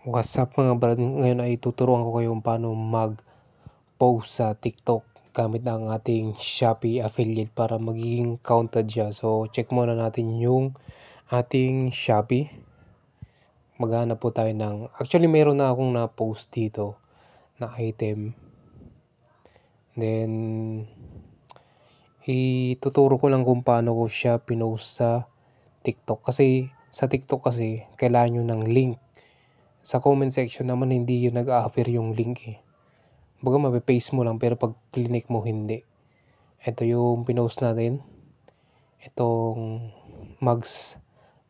What's up mga brad, ngayon ay tuturuan ko kayo paano mag-post sa TikTok gamit ang ating Shopee affiliate para magiging counted siya. So check muna natin yung ating Shopee. Maghanap po tayo ng, actually meron na akong na-post dito na item. Then ituturo ko lang kung paano ko siya pinost sa TikTok. Kasi sa TikTok kasi kailangan nyo ng link. Sa comment section naman hindi yun nag-a-appear yung link eh. Baga mape-paste mo lang pero pag click mo hindi. Ito yung pinost natin. Itong mugs,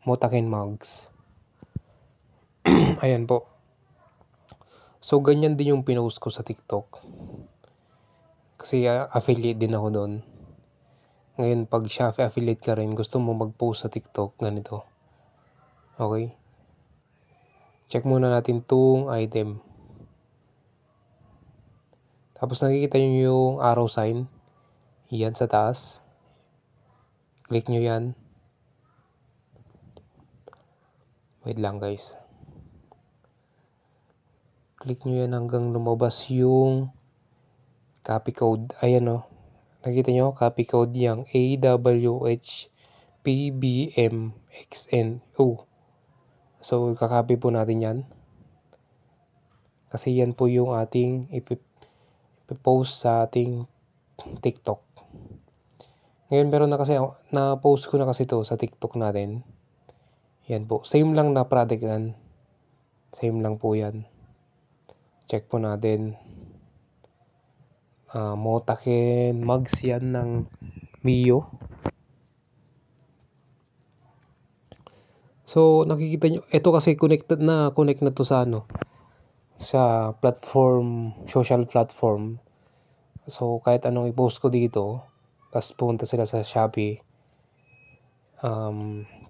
Motakin mugs. Ayan po. So ganyan din yung pinost ko sa TikTok. Kasi affiliate din ako doon. Ngayon pag Shopee affiliate ka rin, gusto mo mag-post sa TikTok, ganito. Okay? Check muna natin tong item. Tapos nakikita nyo yung arrow sign. Yan sa taas. Click nyo yan. Wait lang guys. Click nyo yan hanggang lumabas yung copy code. Ayan o. Nakita nyo? Copy code yung AWHPBMXNO. So kakopy po natin yan. Kasi yan po yung ating ipipost sa ating TikTok. Ngayon meron na kasi, na-post ko na kasi to sa TikTok natin. Yan po. Same lang na product yan. Same lang po yan. Check po natin. Motakin mugs yan ng Mio. So nakikita nyo, ito kasi connect na to sa sa platform, social platform. So kahit anong i-post ko dito, tapos punta sila sa Shopee,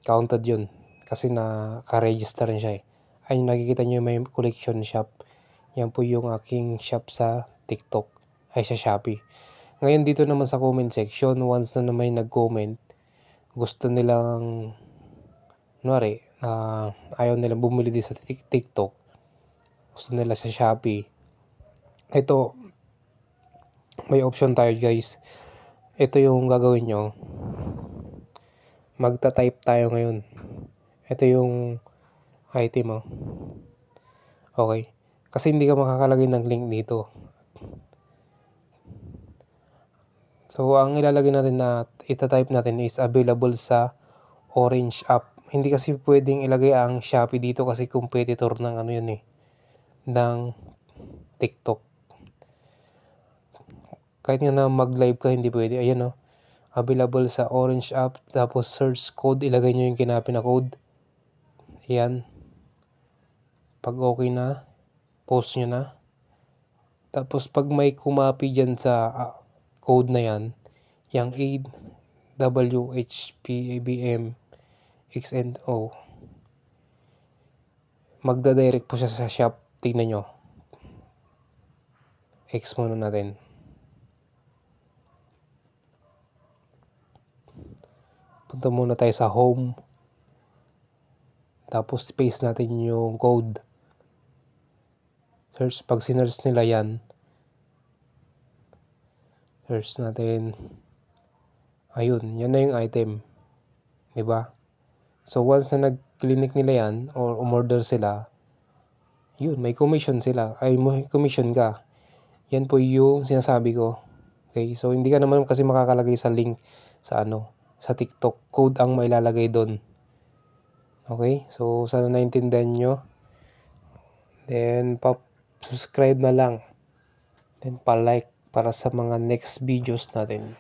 counted yun kasi naka-register rin siya eh. Ayun, nakikita nyo may collection shop. Yan po yung aking shop sa TikTok, ay sa Shopee. Ngayon dito naman sa comment section, once na may nag-comment, gusto nilang ayaw nilang bumili din sa TikTok, gusto nila sa Shopee. Ito, may option tayo guys. Ito yung gagawin nyo. Magta-type tayo ngayon. Ito yung item oh. Okay. Kasi hindi ka makakalagay ng link dito. So ang ilalagay natin na ita-type natin is available sa Orange app. Hindi kasi pwedeng ilagay ang Shopee dito kasi competitor ng yun eh, ng TikTok. Kahit nga na mag-live ka, hindi pwede. Ayan o. Available sa Orange app. Tapos search code. Ilagay nyo yung kinapin na code. Ayan. Pag okay na, post nyo na. Tapos pag may kumapi dyan sa code na yan, yung AWHPABMXNO, magda-direct po siya sa shop. Tingnan nyo. X muna natin. Punta muna tayo sa home. Tapos paste natin yung code. Search. Pag sinearch nila yan, search natin. Ayun. Yan na yung item. Diba? So once na nag-click nila yan or umorder sila, yun, may commission sila. Ay, may commission ka. Yan po yung sinasabi ko. Okay? So hindi ka naman kasi makakalagay sa link sa sa TikTok. Code ang mailalagay doon. Okay? So sana naintindihan nyo. Then subscribe na lang. Then pa-like para sa mga next videos natin.